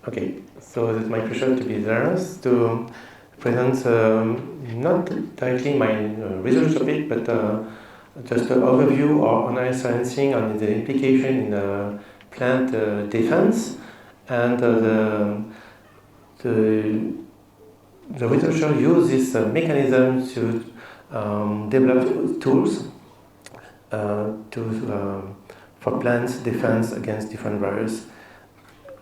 Okay, so it's my pleasure to be there to present not directly my research topic, but just an overview of analysis sciencing and the implication in plant defense, and the researcher use this mechanism to develop tools for plants defense against different viruses.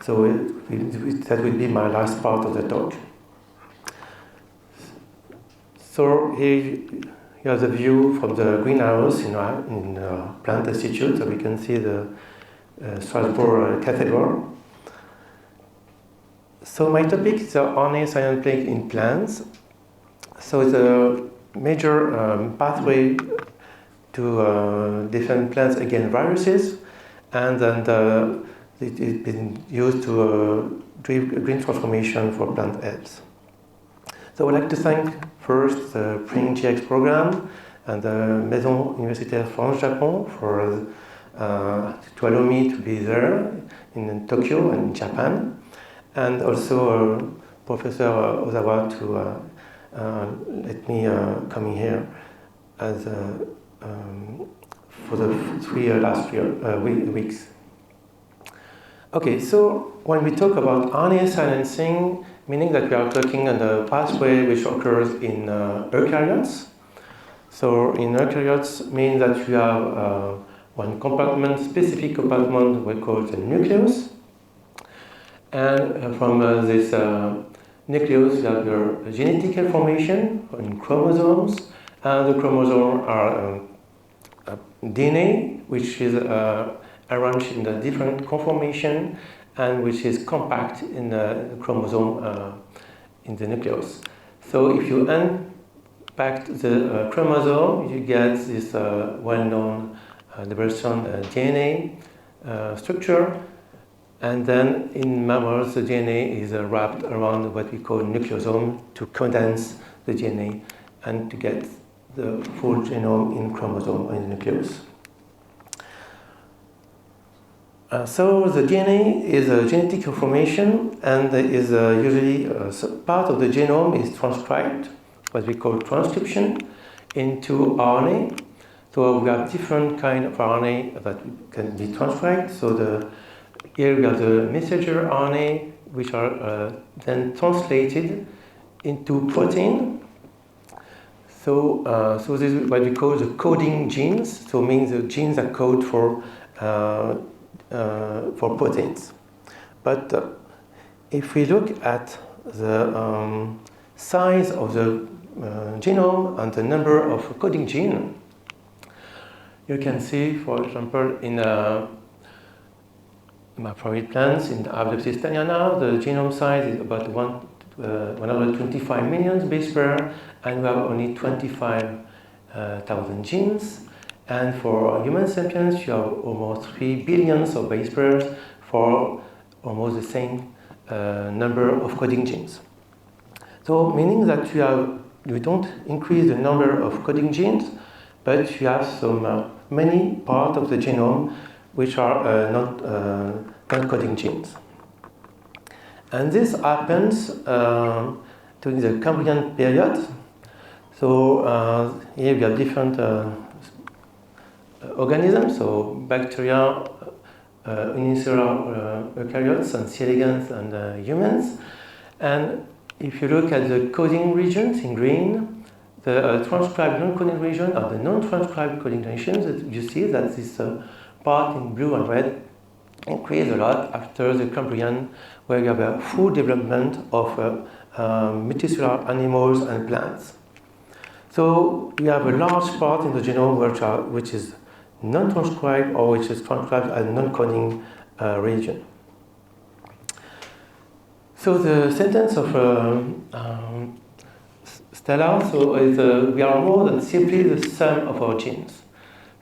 So that will be my last part of the talk. So here's the view from the greenhouse in Plant Institute. So we can see the Strasbourg Cathedral. So my topic is the RNA science in plants. So it's a major pathway to defend plants against viruses, and then it has been used to drive green transformation for plant health. So I would like to thank first the GX program and the Maison Universitaire France-Japon for to allow me to be there in Tokyo and Japan, and also Professor Ozawa to let me come in here as for the last weeks. Okay, so when we talk about RNA silencing, meaning that we are talking on the pathway which occurs in eukaryotes. So in eukaryotes means that you have one compartment, specific compartment we call the nucleus. And from this nucleus you have your genetic information in chromosomes, and the chromosomes are DNA, which is arranged in a different conformation and which is compact in the chromosome in the nucleus. So if you unpack the chromosome, you get this well-known double-strand DNA structure, and then in mammals the DNA is wrapped around what we call nucleosome to condense the DNA and to get the full genome in chromosome in the nucleus. So the DNA is a genetic information, and is usually part of the genome is transcribed, what we call transcription, into RNA. So we have different kind of RNA that can be transcribed. So here we have the messenger RNA, which are then translated into protein. So this is what we call the coding genes. So it means the genes that code for proteins. But if we look at the size of the genome and the number of coding genes, you can see, for example, in my favorite plants, in the Abrapsis thaliana, the genome size is about 125 million base pair, and we have only 25,000 genes. And for human sapiens, you have almost 3 billion of base pairs for almost the same number of coding genes. So meaning that you don't increase the number of coding genes, but you have some many parts of the genome which are not coding genes. And this happens during the Cambrian period. So here we have different organisms, so bacteria, unicellular eukaryotes, and C. elegans, and humans. And if you look at the coding regions in green, the transcribed non-coding region and the non-transcribed coding regions, you see that this part in blue and red increase a lot after the Cambrian, where you have a full development of multicellular animals and plants. So we have a large part in the genome which is non-transcribed or which is transcribed as non-coding region. So the sentence of Stella is we are more than simply the sum of our genes.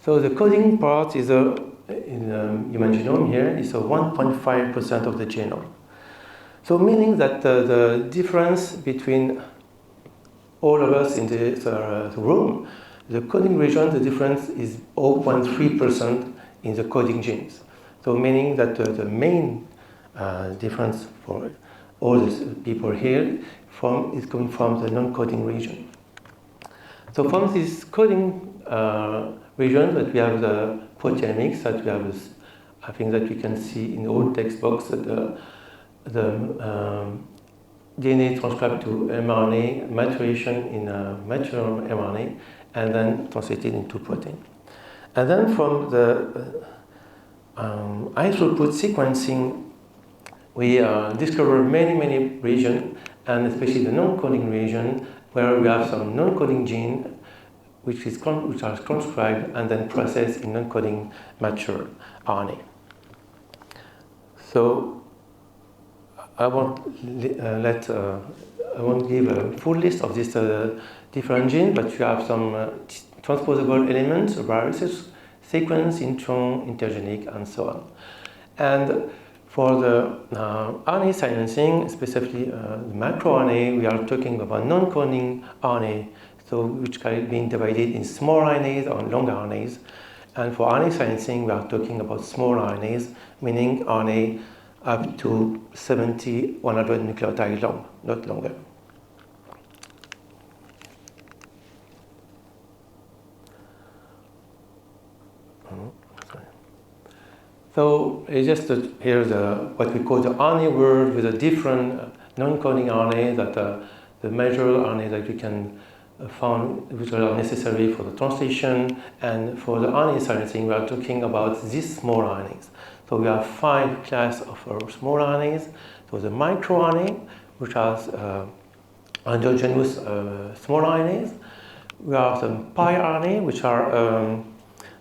So the coding part is in the human genome here is 1.5% of the genome. So meaning that the difference between all of us in this room, the coding region, the difference is 0.3% in the coding genes. So meaning that the main difference for all these people here is coming from the non-coding region. So from this coding region that we have the proteomics, that we have this, I think that we can see in all text box that the DNA transcribed to mRNA, maturation in mature mRNA, and then translated into protein. And then from the high throughput sequencing, we discover many regions, and especially the non-coding region, where we have some non-coding gene which are transcribed and then processed in non-coding mature RNA. So I won't give a full list of these different genes, but you have some transposable elements, viruses, sequence, intron, intergenic, and so on. And for the RNA silencing, specifically the microRNA, we are talking about non-coding RNA, so which can be divided in small RNAs or long RNAs. And for RNA silencing, we are talking about small RNAs, meaning RNA up to 70, 100 nucleotides long, not longer. So just here's what we call the RNA world with a different non-coding RNA that the major RNA that we can found which are necessary for the translation, and for the RNA silencing we are talking about these small RNAs. So we have 5 classes of small RNAs. So the microRNA, which has endogenous small RNAs. We have some piRNA, which are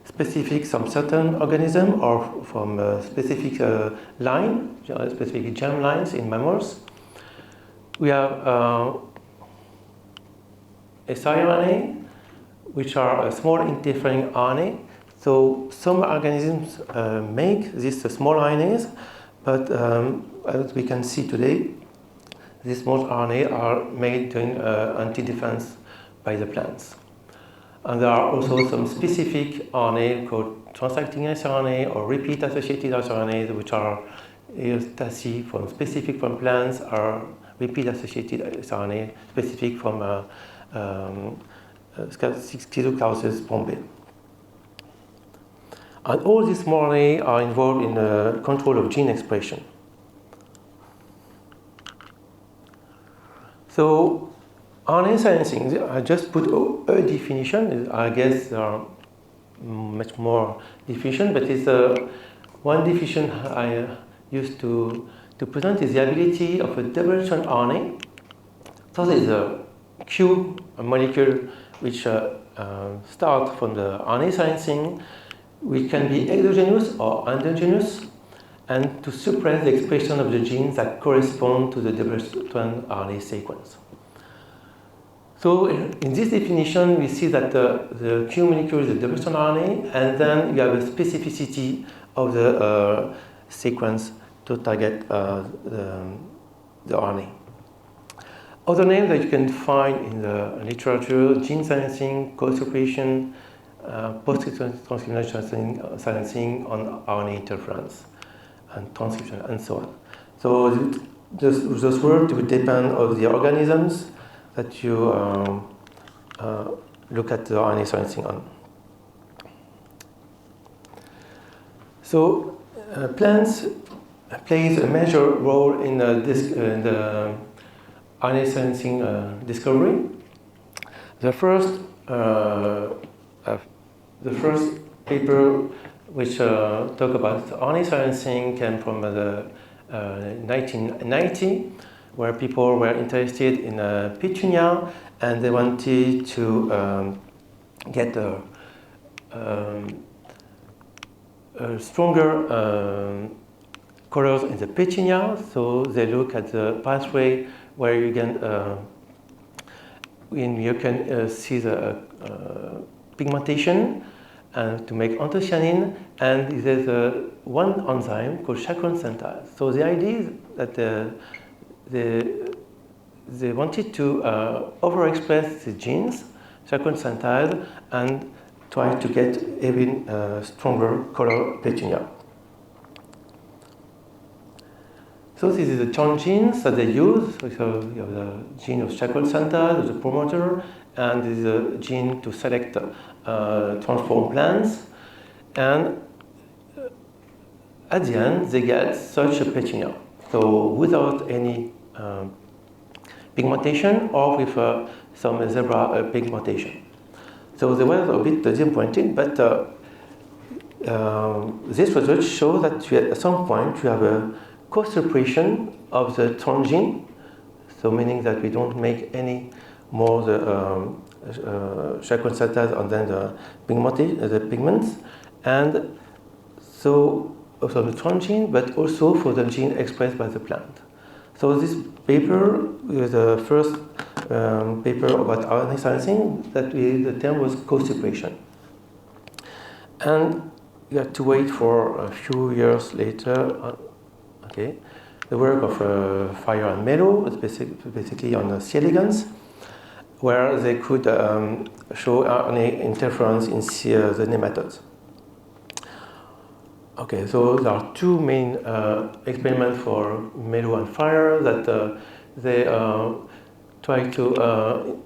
specific some certain organism or from a specific line, specific germ lines in mammals. We have siRNA, which are a small interfering RNA. So some organisms make these small RNAs, but as we can see today, these small RNA are made during anti-defense by the plants. And there are also some specific RNA called transacting siRNA or repeat associated siRNAs, which are TACI from specific from plants, or repeat associated siRNA specific from Schizocarpus bombae. And all these RNA are involved in the control of gene expression. So RNA silencing, I just put a definition. I guess there are much more definitions, but it's one definition I used to present is the ability of a double-strand RNA. So there's a Q molecule which starts from the RNA silencing, which can be exogenous or endogenous, and to suppress the expression of the genes that correspond to the double-strand RNA sequence. So in this definition, we see that the Q molecule is a double-strand RNA, and then you have a specificity of the sequence to target the RNA. Other names that you can find in the literature: gene silencing, co-suppression, post-transcriptional silencing on RNA interference, and transcription, and so on. So those words would depend on the organisms that you look at the RNA silencing on. So plants plays a major role in the RNA silencing discovery. The first paper which talk about RNA silencing came from the 1990, where people were interested in petunia, and they wanted to get a stronger colors in the petunia. So they look at the pathway where you can see the pigmentation and to make anthocyanin, and there's one enzyme called chacron synthase. So the idea is that they wanted to overexpress the genes, chacron synthase, and try to get even stronger color petunia. So this is the transgenes that they use. So you have the gene of shackle center, the promoter, and this is a gene to select transform plants. And at the end, they get such a petunia. So without any pigmentation or with some zebra pigmentation. So they were a bit disappointing, but this result shows that at some point you have a co-separation of the transgene, so meaning that we don't make any more the shackle centers and then the pigments, and so also the transgene, but also for the gene expressed by the plant. So this paper is the first paper about RNA silencing that the term was co-separation. And you had to wait for a few years later. The work of Fire and Mello, basically on C. elegans, where they could show RNA interference in the nematodes. Okay, so there are two main experiments for Mello and Fire that they try to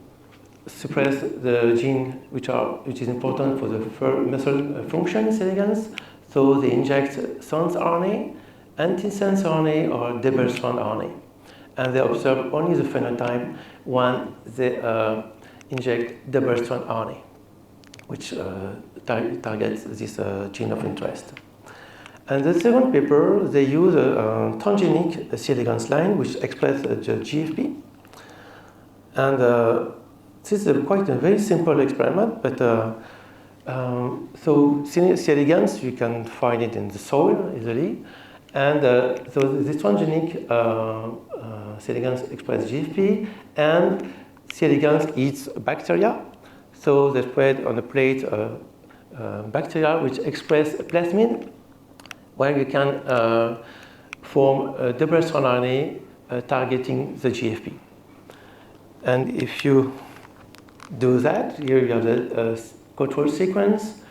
suppress the gene which is important for the muscle function in C. elegans. So they inject sans RNA, antisense RNA, or double-strand RNA. And they observe only the phenotype when they inject double-strand RNA, which targets this gene of interest. And the second paper, they use a transgenic C. elegans line which expresses the GFP. And this is quite a very simple experiment, but so C. elegans, you can find it in the soil easily. And so this transgenic C. elegans express GFP, and C. elegans eats bacteria. So they spread on a plate bacteria which express plasmid, where you can form a double-strand RNA targeting the GFP. And if you do that, here you have the control sequence.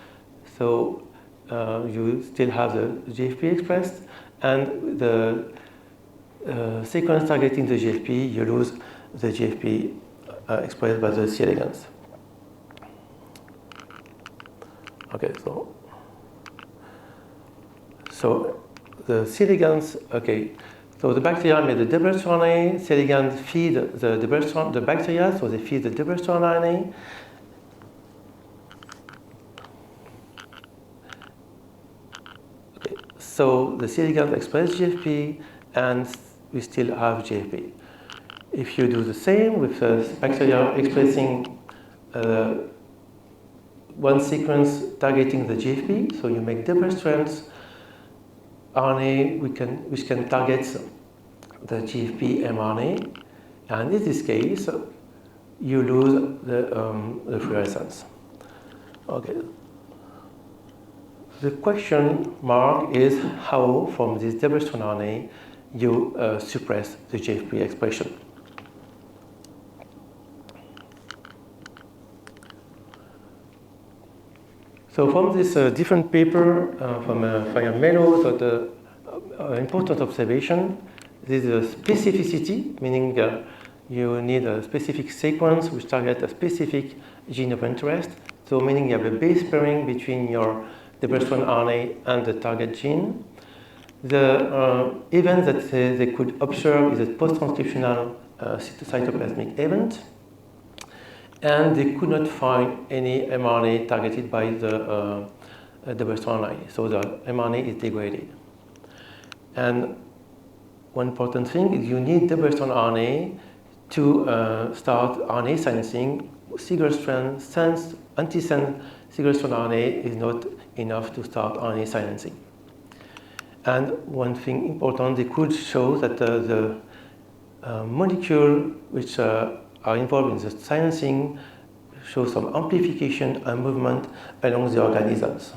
So you still have the GFP expressed, and the sequence targeting the GFP, you lose the GFP expressed by the C. elegans. Okay, so the C. elegans, okay, so the bacteria made the double-strand RNA, C. elegans feed the bacteria, so they feed the double-strand RNA. Okay, so the C. elegans express GFP, and we still have GFP. If you do the same with the bacteria expressing one sequence targeting the GFP, so you make double strands RNA which can target the GFP mRNA, and in this case you lose the fluorescence. Okay. The question mark is how from this double-strand RNA you suppress the GFP expression. So from this different paper from Fire and Mello, so the important observation, this is a specificity, meaning you need a specific sequence which targets a specific gene of interest. So meaning you have a base pairing between your double-strand RNA and the target gene. The event that they could observe is a post-transcriptional cytoplasmic event. And they could not find any mRNA targeted by the double-strand RNA. So the mRNA is degraded. And one important thing is you need double-strand RNA to start RNA silencing. Single-strand, antisense single-strand RNA is not enough to start RNA silencing. And one thing important, they could show that the molecule which are involved in the silencing show some amplification and movement along the organisms.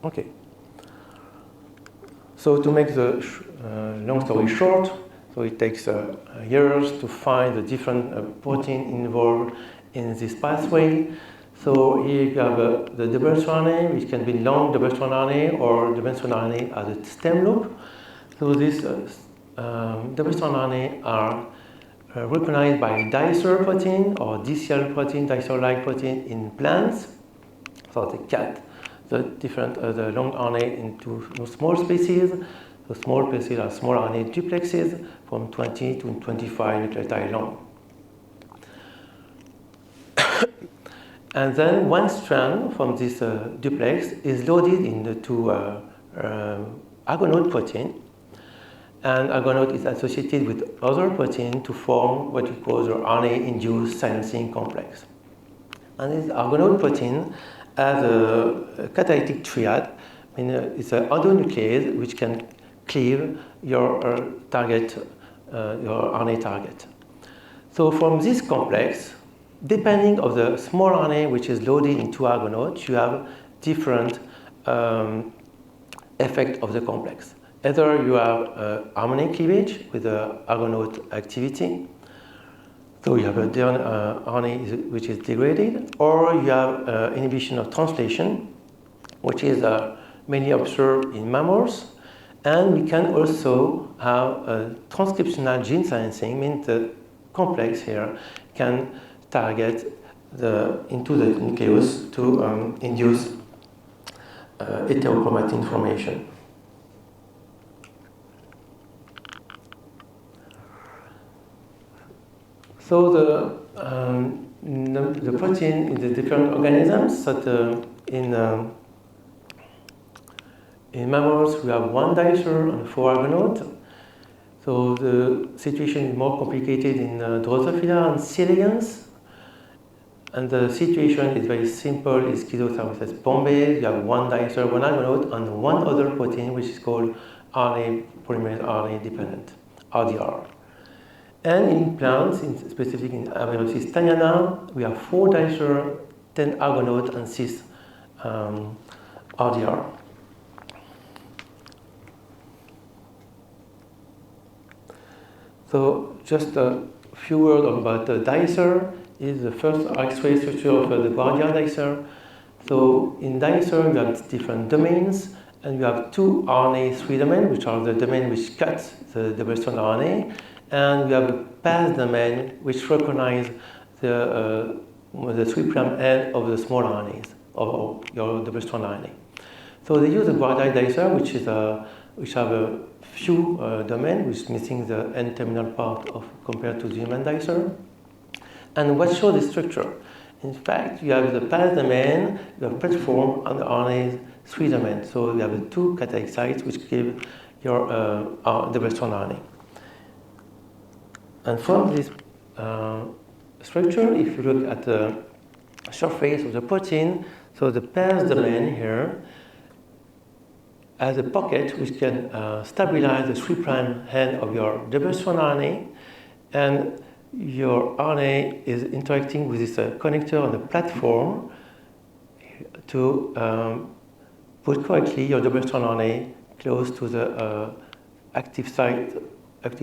Okay. So to make the long story short, so it takes years to find the different protein involved in this pathway. So here you have the double-strand RNA, which can be long double-strand RNA or double-strand RNA as a stem loop. So these double-strand RNA are recognized by dicer protein or DCL protein, dicer-like protein in plants. So they cut the long RNA into small species. The small species are small RNA duplexes from 20 to 25 nucleotide long. And then one strand from this duplex is loaded into Argonaute protein. And Argonaute is associated with other protein to form what we call the RNA-induced silencing complex. And this Argonaute protein has a catalytic triad. I mean, it's an endonuclease which can cleave your target, your RNA target. So from this complex, depending on the small RNA which is loaded into Argonaute, you have different effect of the complex. Either you have harmonic cleavage with the Argonaute activity, so you have a RNA which is degraded, or you have inhibition of translation, which is mainly observed in mammals, and we can also have transcriptional gene silencing, means the complex here can target into the nucleus to induce heterochromatin formation. So the protein in the different organisms, that in mammals we have one dicer and 4 Argonaute. So the situation is more complicated in Drosophila and C. elegans. And the situation is very simple. It's Schizothermus bombay. You have one dicer, one Argonaute, and one other protein which is called RNA polymerase RNA dependent, RDR. And in plants, specifically in Averrosis thaniana, we have 4 dicer, 10 Argonaute, and 6 RDR. So just a few words about the dicer. Is the first X-ray structure of the Guardia dicer. So in dicer, you have different domains, and you have 2 RNA3 domains, which are the domain which cuts the double-strand RNA, and we have a pass domain which recognize the 3' end of the small RNAs of your double-strand RNA. So they use a Guardia dicer, which have a few domains, which is missing the N-terminal part compared to the human dicer. And what shows the structure? In fact, you have the pass domain, you have platform, and the RNA 3 domain. So you have the 2 catalytic sites which give your double-strand RNA. And from this structure, if you look at the surface of the protein, so the pass domain here has a pocket which can stabilize the 3' end of your double-strand RNA, and your RNA is interacting with this connector on the platform to put correctly your double-strand RNA close to the active site of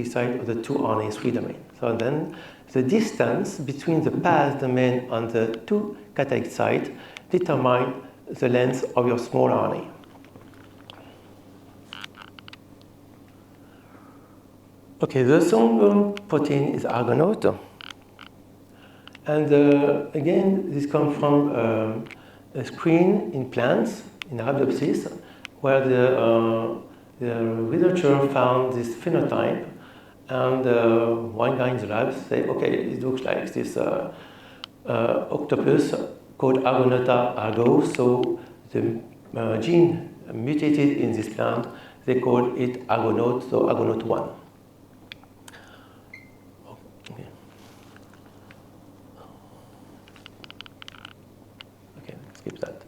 the 2 RNA3 domain. So then the distance between the pass domain and the 2 catalytic sites determine the length of your small RNA. Okay, the second protein is Argonaute. And again, this comes from a screen in plants, in Rhabdopsis, where the researcher found this phenotype. And one guy in the lab said, okay, it looks like this octopus called Argonauta argo. So the gene mutated in this plant, they call it Argonaute, so Argonaute 1. That.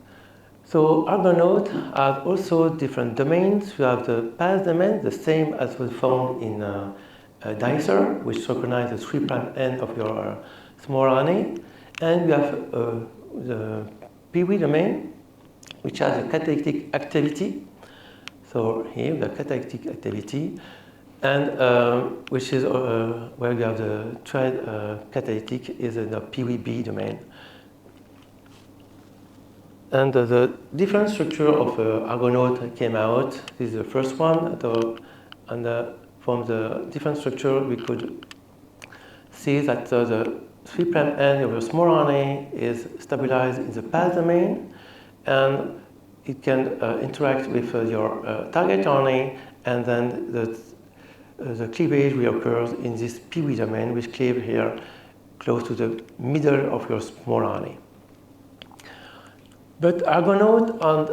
So Argonaute have also different domains. You have the pass domain, the same as was found in dicer, which recognize the 3' end of your small RNA. And you have the PV domain, which has a catalytic activity. So here the catalytic activity, and which is where you have the triad catalytic is in the PVB domain. And the different structure of Argonaute came out. This is the first one, And from the different structure, we could see that the 3' end of your small RNA is stabilized in the PAS domain, and it can interact with your target RNA, and then the cleavage reoccurs in this PV domain, which cleave here close to the middle of your small RNA. But Argonaute on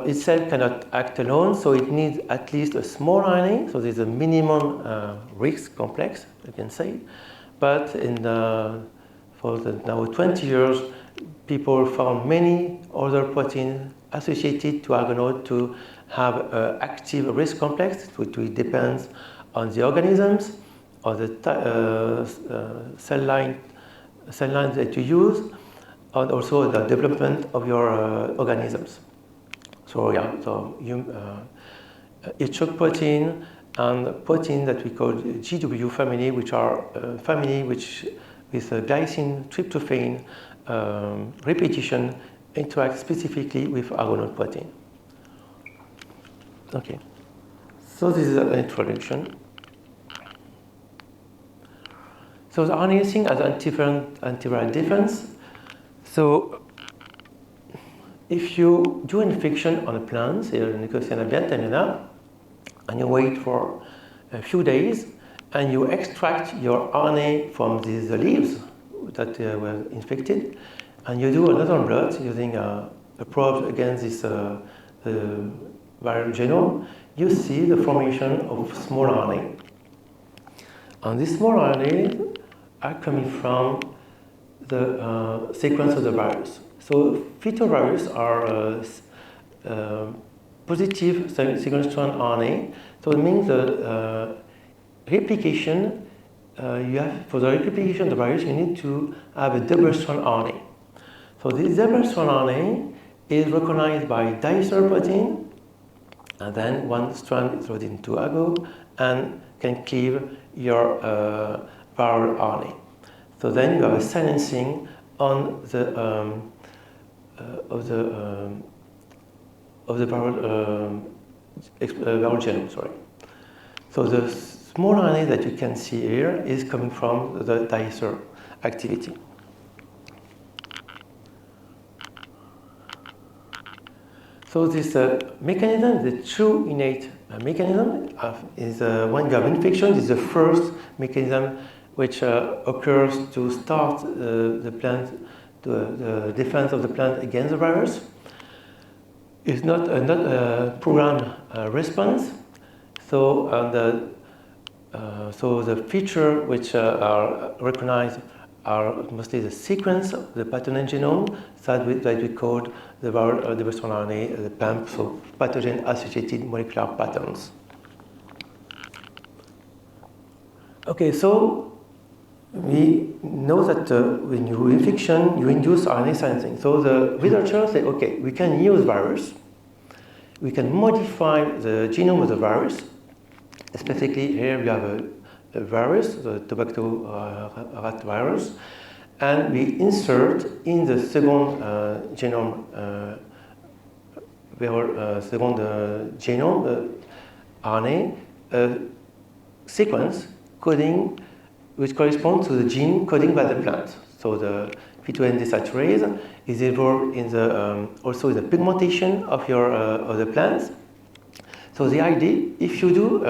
itself cannot act alone, so it needs at least a small RNA, so there's a minimum risk complex, you can say. But for the now 20 years, people found many other proteins associated to Argonaute to have an active risk complex, which depends on the organisms, or the cell lines that you use, and also the development of your organisms. So yeah, so each shock protein and protein that we call GW family, which are family which with glycine tryptophan repetition interact specifically with Argonaute protein. Okay, so this is an introduction. So the RNA-seq has antiviral defense. So if you do infection on a plant, say Nicotiana biantamina, and you wait for a few days, and you extract your RNA from the leaves that were infected, and you do another blood using a probe against this viral genome, you see the formation of small RNA. And these small RNA are coming from the sequence of the virus. So phytovirus are positive single strand RNA. So it means the replication, for the replication of the virus, you need to have a double strand RNA. So this double strand RNA is recognized by dicer protein, and then one strand is loaded into ago and can cleave your viral RNA. So then you have a silencing on the viral genome. Sorry. So the small RNA that you can see here is coming from the dicer activity. So this mechanism, the true innate mechanism, is when you have infection, is the first mechanism which occurs to start the plant, the defense of the plant against the virus. It's not a program response. So the features which are recognized are mostly the sequence of the pathogen genome that we call the viral double strand RNA, the PAMP, so pathogen-associated molecular patterns. Okay, so we know that when you infection, you induce RNA silencing. So the researchers say, okay, we can use virus. We can modify the genome of the virus. Specifically, here we have a virus, the tobacco rat virus, and we insert in the second genome, RNA sequence coding, which corresponds to the gene coding by the plant. So the P2N desaturase is involved in the also in the pigmentation of your of the plants. So the idea, if you do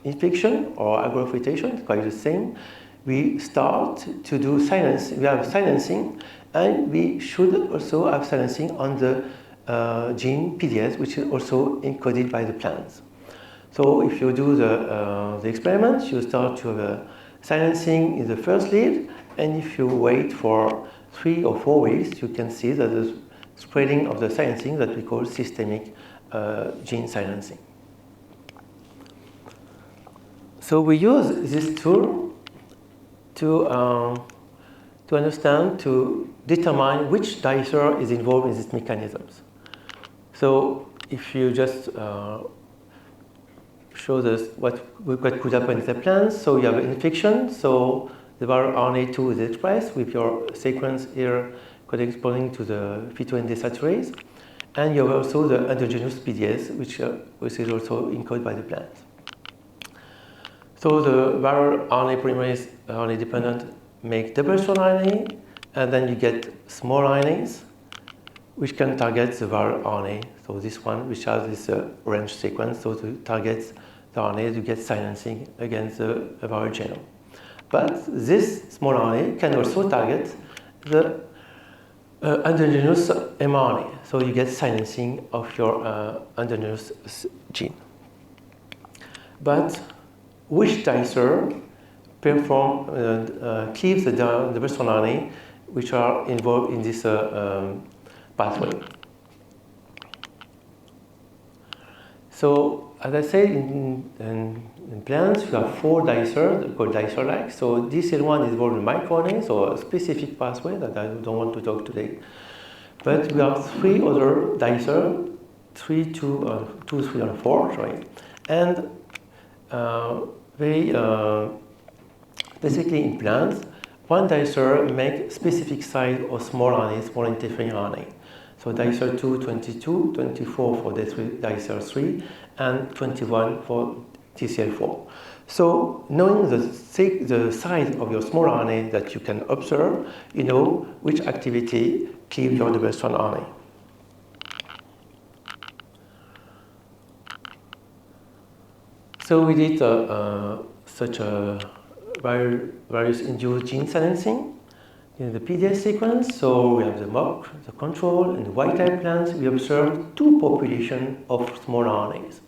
infection or agrophytation, it's quite the same. We start to do silence. We have silencing, and we should also have silencing on the gene PDS, which is also encoded by the plants. So if you do the experiment, you start to have silencing in the first lead, and if you wait for 3 or 4 weeks, you can see that the spreading of the silencing that we call systemic gene silencing. So we use this tool to understand, to determine which dicer is involved in these mechanisms. So if you just show us what could happen in the plants. So you have an infection, so the viral RNA2 is expressed with your sequence here corresponding to the P2N desaturase. And you have also the endogenous PDS, which is also encoded by the plant. So the viral RNA polymerase RNA dependent make double-strand RNA, and then you get small RNAs which can target the viral RNA. So this one, which has this orange sequence, so to target the RNA to get silencing against the viral genome. But this small RNA can also target the endogenous mRNA, so you get silencing of your endogenous gene. But which dicer cleaves the double-strand RNA which are involved in this pathway? So, as I said, in plants, you have 4 dicers called dicer-like. So, DCL1 is involved in microRNA, so a specific pathway that I don't want to talk today. But we have 3 other dicers, 2, 3, and 4, right? And basically in plants, one dicer makes specific size of small RNA, small interfering RNA. So dicer 2, 22, 24 for dicer 3, and 21 for TCL4. So knowing the size of your small RNA that you can observe, you know which activity cleaves your double-strand RNA. So we did such a virus-induced gene silencing in the PDS sequence. So we have the mock, the control, and the wild-type plants. We observed 2 populations of small RNAs.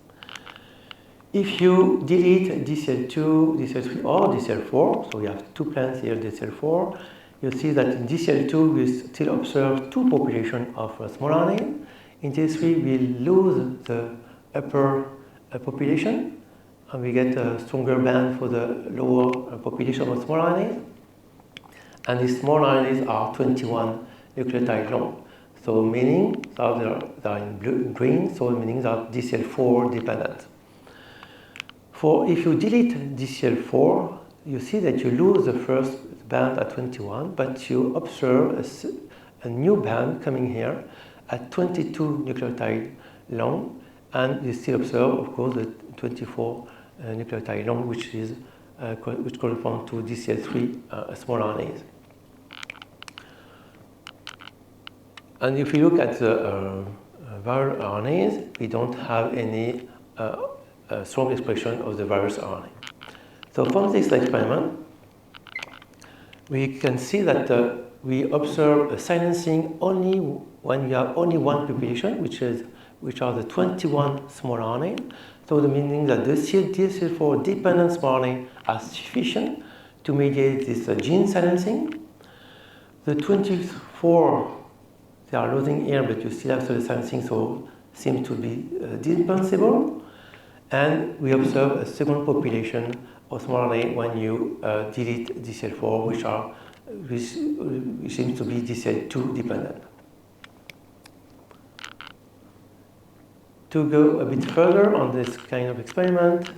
If you delete DCL2, DCL3, or DCL4, so we have 2 plants here, DCL4, you see that in DCL2 we still observe 2 populations of small RNA. In DCL3 we lose the upper population, and we get a stronger band for the lower population of small RNAs. And these small RNAs are 21 nucleotide long. So meaning that they are in green, so meaning that DCL4 dependent. If you delete DCL4, you see that you lose the first band at 21, but you observe a new band coming here at 22 nucleotide long, and you still observe, of course, the 24 nucleotide long, which corresponds to DCL3 small RNAs. And if you look at the viral RNAs, we don't have any strong expression of the virus RNA. So from this experiment, we can see that we observe a silencing only when you have only one population, which are the 21 small RNA. So the meaning that the DCL4 dependent small RNA are sufficient to mediate this gene silencing. The 24 they are losing here, but you still have the silencing, so seems to be dispensable. And we observe a second population of small RNA when you delete DCL4, which seems to be DCL2 dependent. To go a bit further on this kind of experiment,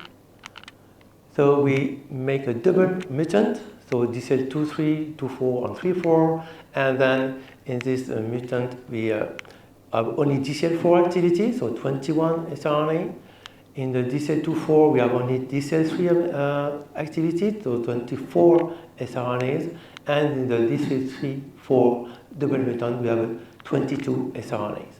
so we make a double mutant, so DCL2, 3, 2, 4, and 3, 4, and then in this mutant we have only DCL4 activity, so 21 sRNA. In the DCL2-4 we have only DCL3 activity, so 24 sRNAs, and in the DCL3-4 double mutant we have 22 sRNAs.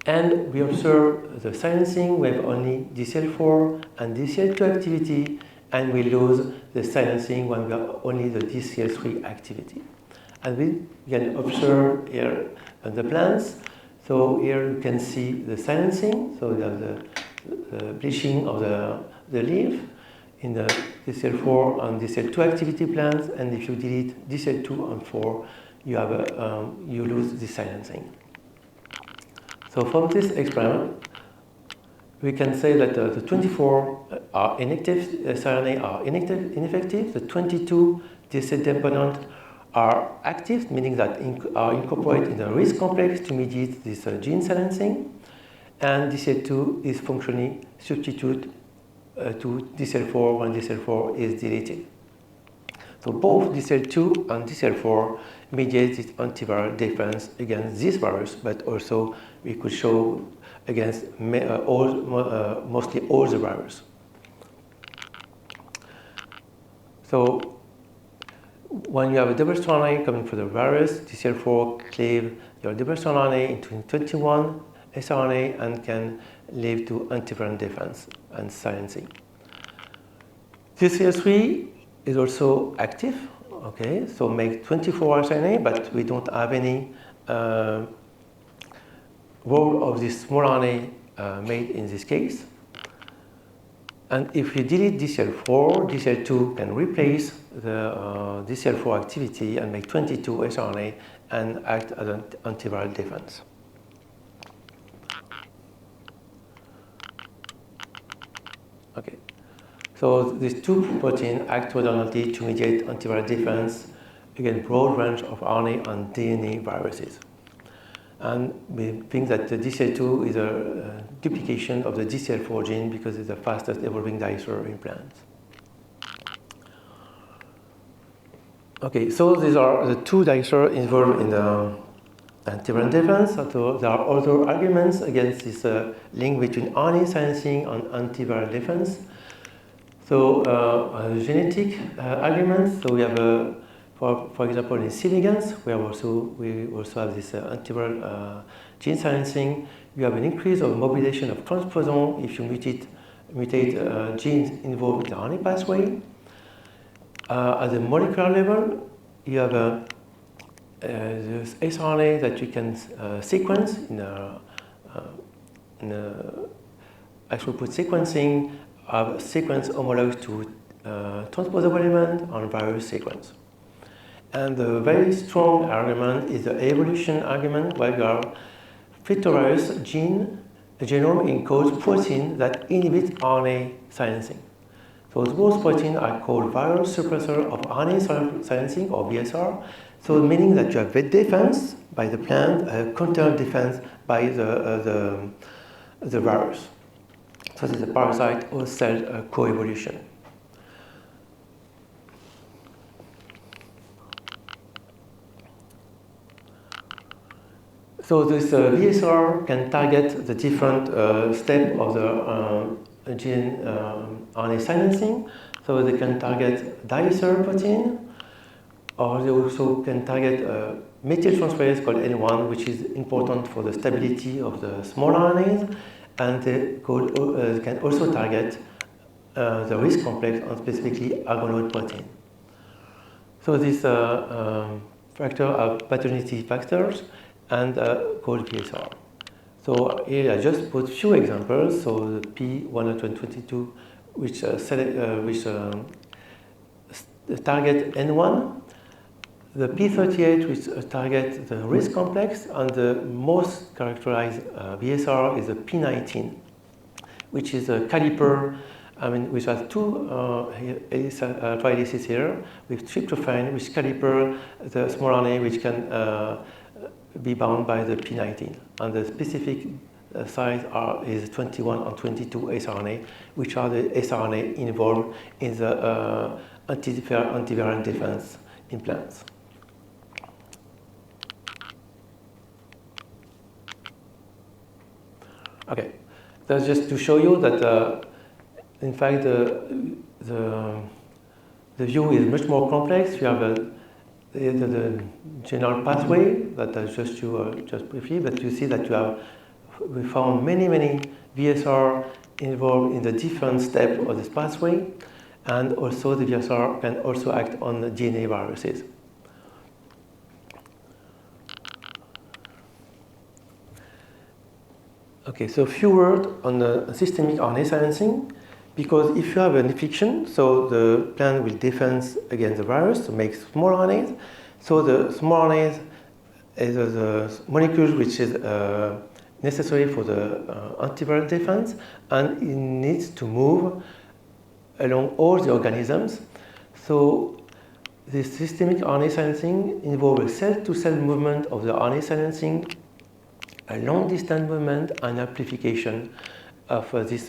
And we observe the silencing, we have only DCL4 and DCL2 activity, and we lose the silencing when we have only the DCL3 activity. And we can observe here on the plants. So here you can see the silencing, so you have the bleaching of the leaf in the DCL4 and DCL2 activity plants, and if you delete DCL2 and 4, you lose the silencing. So from this experiment, we can say that the 24 are inactive, siRNA are ineffective, the 22 DCL dependent are active, meaning that are incorporated in the RISC complex to mediate this gene silencing, and DCL2 is functionally substitute to DCL4 when DCL4 is deleted. So both DCL2 and DCL4 mediate this antiviral defense against this virus, but also we could show against mostly all the virus. So when you have a double-strand RNA coming from the virus, DCL4 cleave your double-strand RNA into 21 sRNA and can lead to antiviral defense and silencing. DCL3 is also active, okay, so make 24 sRNA, but we don't have any role of this small RNA made in this case. And if you delete DCL4, DCL2 can replace the DCL4 activity and make 22 sRNA and act as an antiviral defense. Okay, so these two proteins act redundantly to mediate antiviral defense against broad range of RNA and DNA viruses. And we think that the DCL2 is a duplication of the DCL4 gene because it's the fastest evolving dicer in plants. Okay, so these are the two dicer involved in the antiviral defense. So there are other arguments against this link between RNA silencing and antiviral defense. So genetic arguments. So we have for example, in C. ligands, we also have this antiviral gene silencing. You have an increase of mobilization of transposon if you mutate genes involved in the RNA pathway. At the molecular level, you have this sRNA that you can sequence in actual put sequencing of sequence homologous to transposable element on virus sequence. And the very strong argument is the evolution argument, where you have fitovirus genome encodes protein that inhibit RNA silencing. So those proteins are called viral suppressor of RNA silencing, or VSR. So meaning that you have the defense by the plant, counter defense by the virus. So this is a parasite or cell coevolution. So this VSR can target the different steps of the gene RNA silencing. So they can target dicer protein, or they also can target methyltransferase called N1, which is important for the stability of the small RNAs, and they can also target the risk complex, and specifically argonoid protein. So these factors are pathogenicity factors and called VSR. So here I just put few examples. So the P122, which target N1, the P38, which target the risk complex, and the most characterized VSR is the P19, which is a caliper. Which has two alpha helices here with tryptophan, which caliper the small RNA, which can be bound by the P19, and the specific size is 21 and 22 sRNA, which are the sRNA involved in the antiviral defense in plants. Okay, that's just to show you that in fact the view is much more complex. You have the general pathway that I just you just briefly, but you see that we found many VSR involved in the different steps of this pathway, and also the VSR can also act on the DNA viruses. Okay, so a few words on the systemic RNA silencing. Because if you have an infection, so the plant will defend against the virus to make small RNAs. So the small RNAs is the molecule which is necessary for the antiviral defense, and it needs to move along all the organisms. So this systemic RNA silencing involves a cell-to-cell movement of the RNA silencing, a long-distance movement, and amplification of this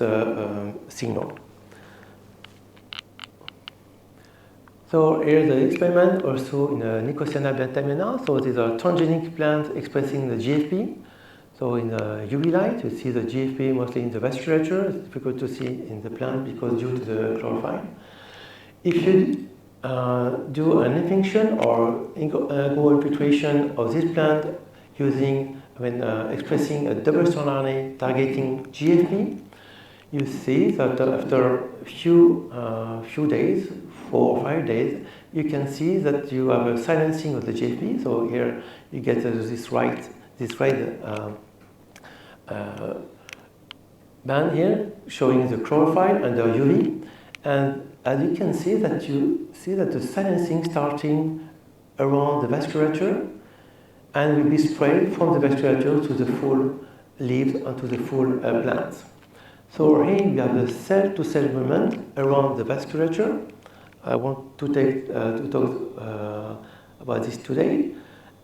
signal. So here's the experiment also in Nicotiana benthamiana. So these are transgenic plants expressing the GFP. So in UV light, you see the GFP mostly in the vasculature. It's difficult to see in the plant because due to the chlorophyll. If you do an infection or infiltration of this plant using, expressing a double-strand RNA targeting GFP, you see that after a few days, 4 or 5 days, you can see that you have a silencing of the GFP. So here you get this red band here showing the chlorophyll under UV, and as you can see that the silencing starting around the vasculature and will be spread from the vasculature to the full leaves and to the full plants. So here we have the cell-to-cell movement around the vasculature. I want to talk about this today,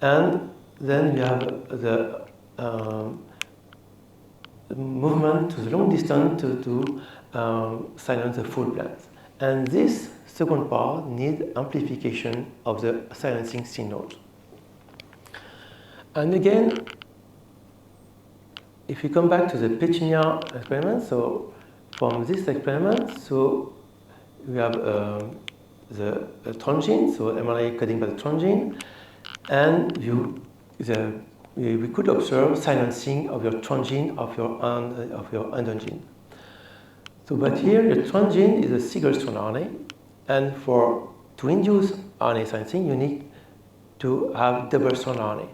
and then we have the movement to the long distance to silence the full plants. And this second part needs amplification of the silencing signals. And again, if we come back to the petunia experiment, so from this experiment, so we have the transgene, so mRNA coding by the transgene, and we could observe silencing of your transgene of your endogene. So, but here the transgene is a single-strand RNA, and to induce RNA silencing, you need to have double-strand RNA.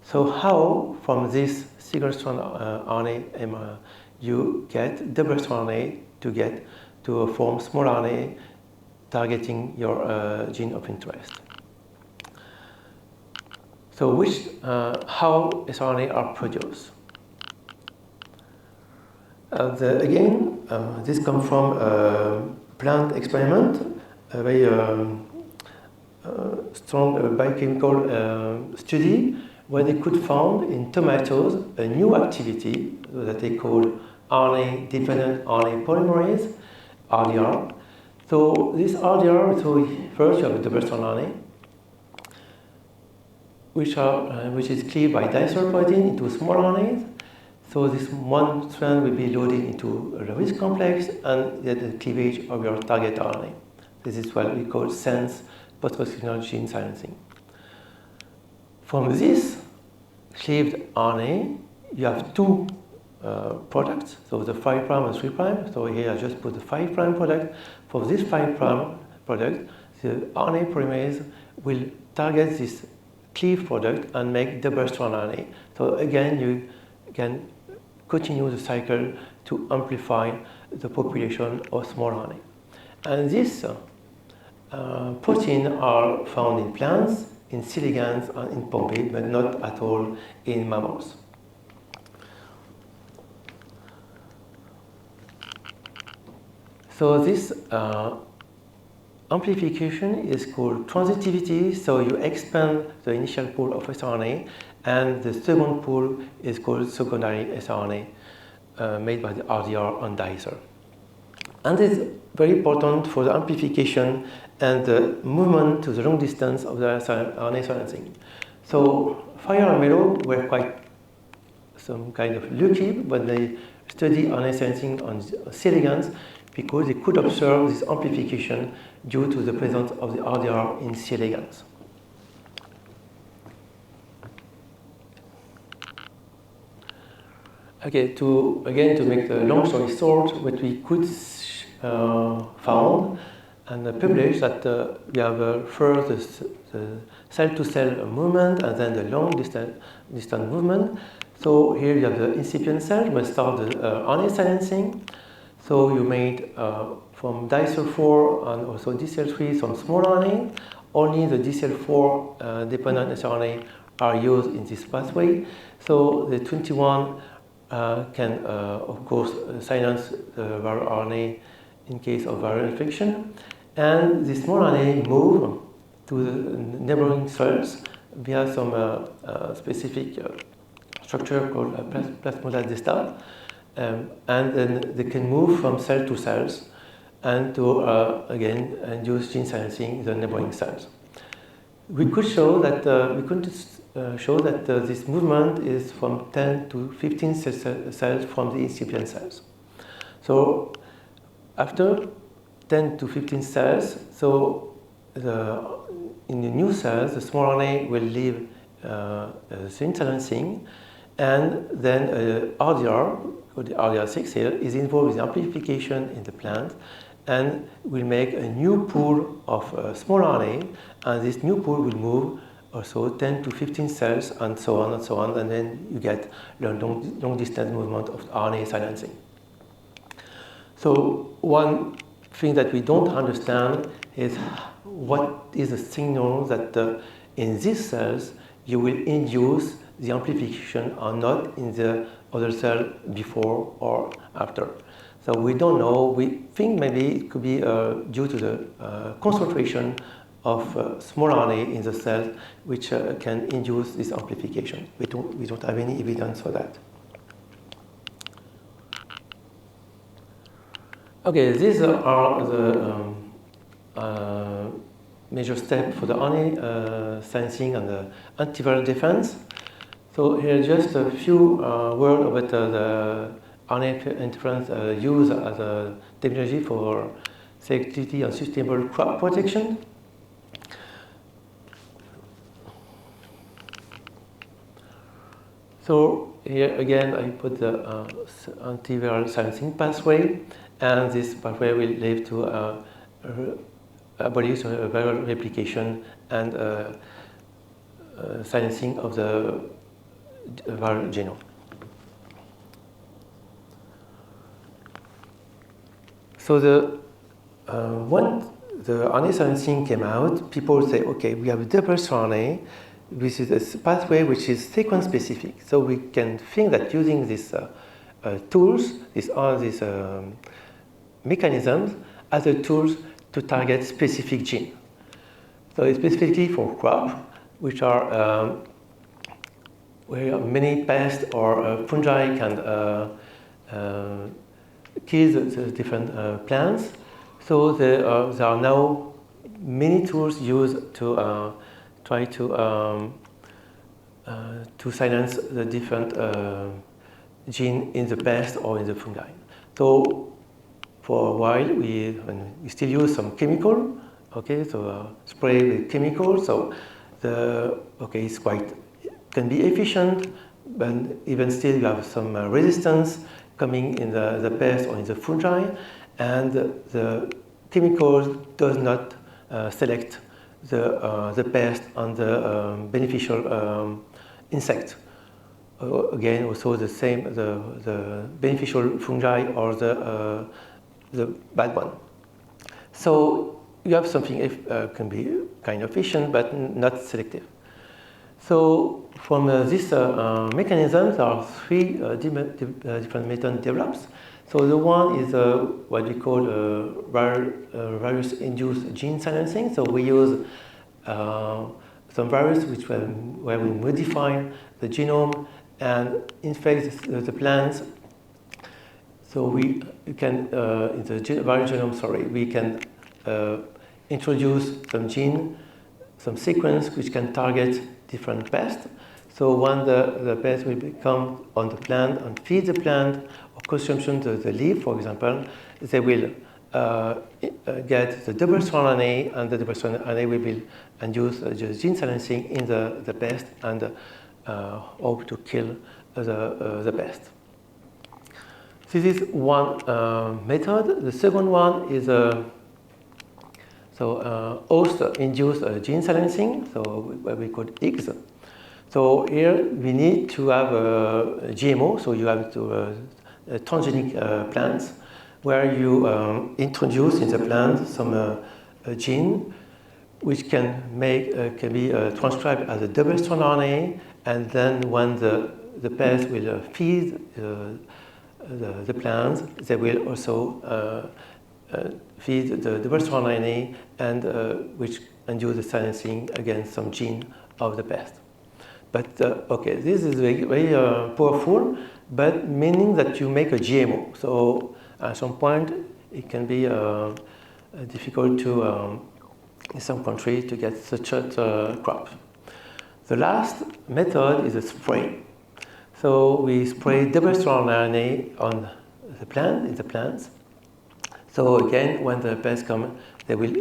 So, how from this single-strand RNA you get double-strand RNA to get to form small RNA targeting your gene of interest? So, how siRNA are produced? This comes from a plant experiment, a very strong biochemical study, where they could find in tomatoes a new activity that they called RNA-dependent RNA polymerase, RDR. So this RDR, first you have a double-strand RNA, which is cleaved by dicer protein into small RNAs. So this one strand will be loaded into a Lewis complex and get the cleavage of your target RNA. This is what we call sense post-translational gene silencing. From this cleaved RNA, you have two products, so the 5' and 3'. So here I just put the 5' product. For this 5' product, the RNA polymerase will target this cleaved product and make double-strand RNA. So again, you can continue the cycle to amplify the population of small RNA. And these proteins are found in plants, in coeligans, and in Pompe, but not at all in mammals. So this amplification is called transitivity, so you expand the initial pool of siRNA, and the second pool is called secondary siRNA, made by the RDR on dicer. And it's very important for the amplification and the movement to the long distance of the RNA silencing. So Fire and Melo were quite some kind of lucky when they studied RNA silencing on coeligans, because they could observe this amplification due to the presence of the RDR in coeligans. Okay, to make the long story short, what we could found and published that we have first the cell-to-cell movement and then the long distance movement. So here you have the incipient cell, we start the RNA silencing. So you made from dicer4 and also DCL3 some small RNA. Only the DCL4 dependent siRNA are used in this pathway. So the 21 can, of course, silence the viral RNA in case of viral infection. And the small RNA move to the neighboring cells via some specific structure called plasmodal distal. And then they can move from cell to cells and to, again, induce gene silencing in the neighboring cells. We could show that, this movement is from 10 to 15 cells from the incipient cells. So after 10 to 15 cells, so in the new cells, the small RNA will leave gene silencing, and then RDR, called the RDR6 here, is involved with amplification in the plant, and will make a new pool of small RNA, and this new pool will move also 10 to 15 cells, and so on, and then you get long distance movement of RNA silencing. So one thing that we don't understand is what is the signal that in these cells you will induce the amplification or not in the other cell before or after. So we don't know. We think maybe it could be due to the concentration of small RNA in the cells, which can induce this amplification. We don't have any evidence for that. Okay, these are the major steps for the RNA silencing and the antiviral defense. So here just a few words about the RNA interference used as a technology for selectivity and sustainable crop protection. So here again I put the antiviral silencing pathway, and this pathway will lead to abolish viral replication and silencing of the viral genome. So when the RNA silencing came out, people say, okay, we have a double-strand RNA. This is a pathway which is sequence specific. So we can think that using these tools, these mechanisms, as a tools to target specific gene. So specifically for crop, which are where many pests or fungi can kill the different plants. So there are now many tools used to try to silence the different gene in the pest or in the fungi. So for a while we still use some chemical, okay, so spray with chemicals. So it's can be efficient, but even still you have some resistance coming in the pest or in the fungi, and the chemical does not select the pest and the beneficial insect. Again, also the same, the beneficial fungi or the bad one. So you have something can be kind of efficient but not selective. So from this mechanism, there are three different methods developed. So the one is what we call virus-induced gene silencing. So we use some virus where we modify the genome and infect the plants. So we can in the viral genome, we can introduce some gene, some sequence which can target different pests. So when the pest will come on the plant and feed the plant, or consumption the leaf, for example, they will get the double-strand RNA, and the double-strand RNA will induce the gene silencing in the pest and hope to kill the pest. This is one method. The second one is host-induced gene silencing, so what we call X. So here we need to have a GMO, so you have to transgenic plants, where you introduce in the plant some gene which can be transcribed as a double-strand RNA, and then when the pest will feed the plants, they will also feed the double-strand RNA, and which induce the silencing against some gene of the pest. But this is very, very powerful, but meaning that you make a GMO. So at some point it can be difficult to, in some countries, to get such a crop. The last method is a spray. So we spray double-strand RNA on the plant, in the plants. So again, when the pests come, they will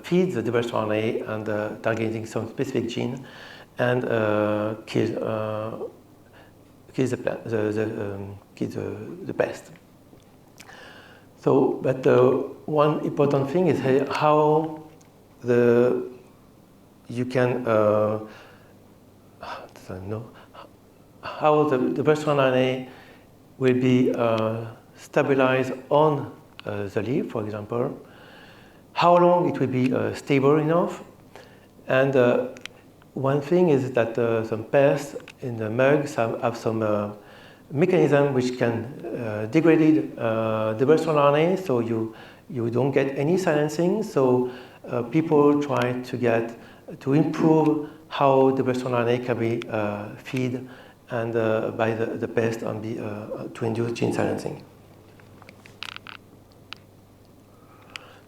feed the diverse RNA and targeting some specific gene and kill the pest. So, but one important thing is how you can how the diverse RNA will be stabilized on the leaf, for example, how long it will be stable enough, and one thing is that some pests in the mugs have some mechanism which can degrade diverse RNA, so you don't get any silencing. So people try to improve how diverse RNA can be fed and by the pest and to induce gene silencing.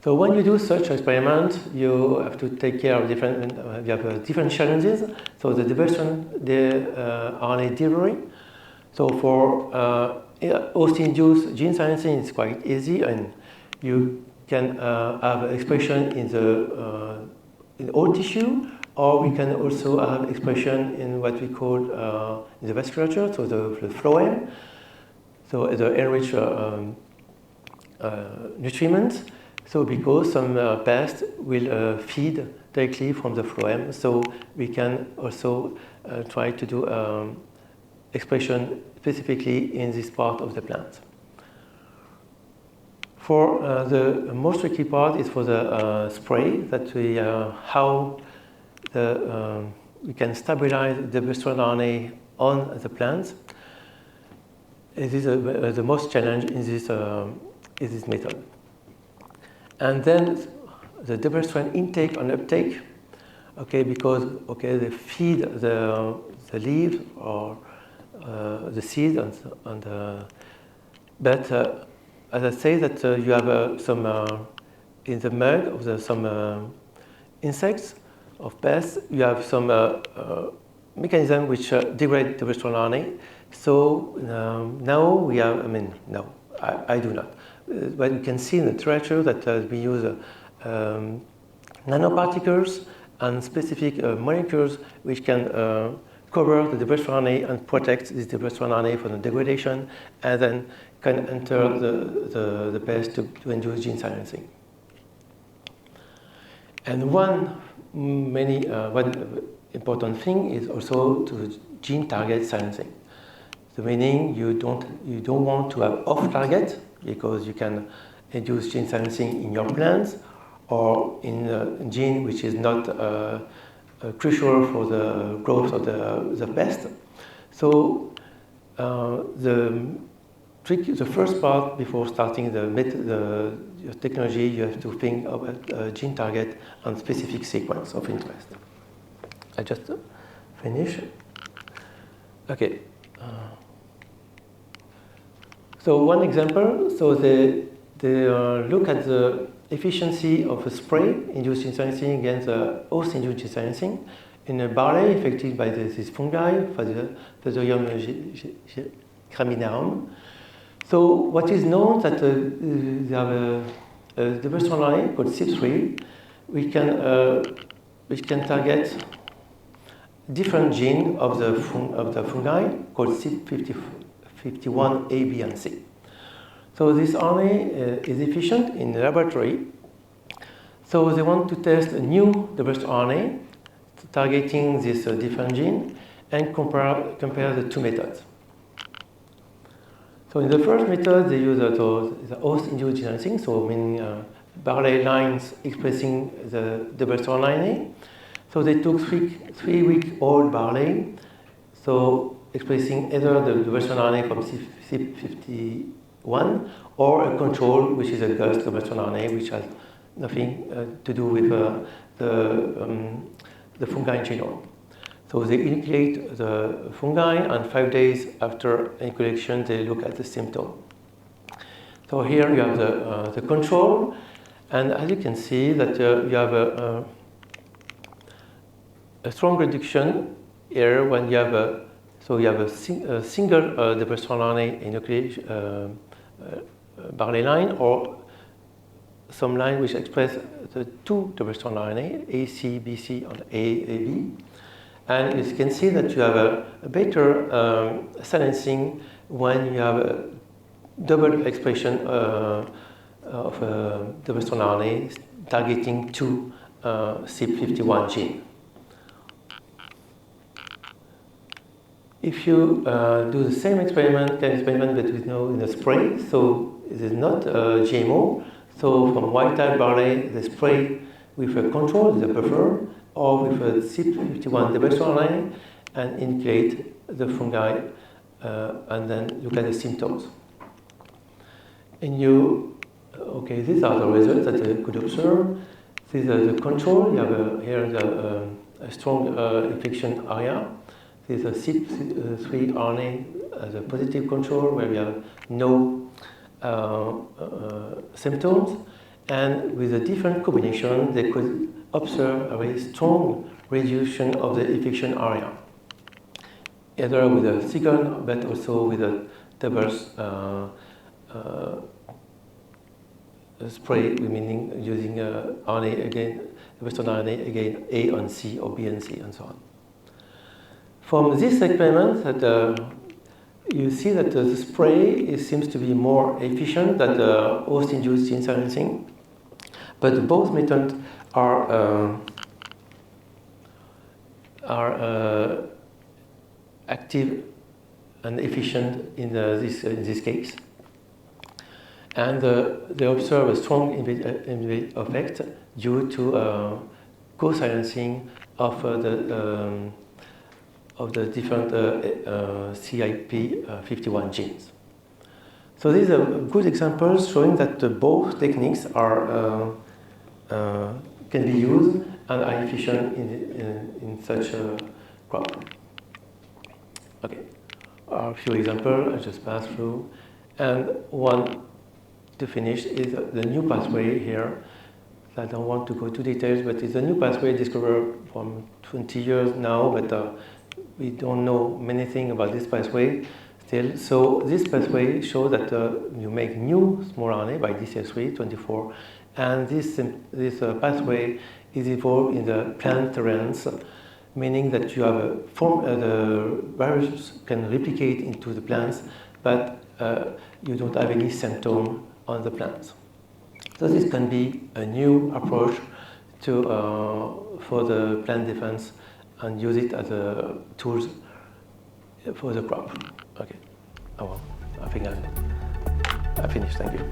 So when you do such experiment, you have to take care of different challenges. So the RNA delivery. So for host-induced gene silencing, it's quite easy, and you can have expression in all tissue, or we can also have expression in what we call in the vasculature, so the phloem, so the enriched nutriments. So because some pests will feed directly from the phloem, so we can also try to do expression specifically in this part of the plant. For the most tricky part is for the spray, that how we can stabilize the vector RNA on the plant. This is the most challenge in this method. And then the double strand intake and uptake, okay, because they feed the leaves or the seeds but as I say that you have some in the mug of some insects of pests, you have some mechanism which degrade the vector RNA. So now we have, I do not. But you can see in the literature that we use nanoparticles and specific molecules which can cover the diverse RNA and protect this diverse RNA from the degradation, and then can enter the pest to induce gene silencing. And one important thing is also to gene target silencing. So meaning you don't want to have off target, because you can induce gene silencing in your plants or in a gene which is not crucial for the growth of the pest. So the first part before starting the technology, you have to think about gene target and specific sequence of interest. I just finish. Okay. So one example, so they look at the efficiency of a spray induced gene silencing against the host-induced gene silencing in a barley affected by this fungi, Fusarium graminearum. So what is known that they have a diverse RNA called CYP3, which can target different genes of the fungi called CYP51A, B, and C. So this RNA is efficient in the laboratory. So they want to test a new diverse RNA targeting this different gene and compare the two methods. So in the first method, they use the host-induced gene silencing, so meaning barley lines expressing the diverse RNA. So they took three-week-old barley, so expressing either the diverse RNA from CYP51 or a control, which is a ghost diverse RNA, which has nothing to do with the fungi in general. So they inoculate the fungi, and 5 days after inoculation, they look at the symptom. So here you have the control, and as you can see that you have a strong reduction here when you have a single diverse RNA inoculation barley line, or some lines which express the two double-strand RNA, A, C, B, C, and A, B. And you can see that you have a better silencing when you have a double expression of double-strand RNA targeting two CYP51 gene. If you do the same experiment, but with no in a spray, so it is not GMO. So from wild-type barley, they spray with a control, the buffer, or with a CYP51 double-strand RNA, and inoculate the fungi, and then look at the symptoms. And okay, these are the results that you could observe. These are the control. You have here a strong infection area. This is a CYP3 RNA as a positive control where we have no symptoms, and with a different combination, they could observe a very strong reduction of the infection area, either with a single but also with a double spray, meaning using RNA again, double-strand RNA again, A and C or B and C and so on. From this experiment, you see that the spray seems to be more efficient than the host-induced gene silencing, but both methods are active and efficient in this case. And they observe a strong effect due to co-silencing of the different CYP51 genes. So these are good examples showing that both techniques are can be used and are efficient in such a crop. Okay, a few examples I just passed through, and one to finish is the new pathway here. I don't want to go into details, but it's a new pathway discovered from 20 years now, but we don't know many things about this pathway still. So this pathway shows that you make new small RNA by DCL324, and this pathway is involved in the plant terrains, meaning that you have the virus can replicate into the plants, but you don't have any symptom on the plants. So this can be a new approach for the plant defense, and use it as a tools for the crop. Okay. Oh well, I think I finished. Thank you.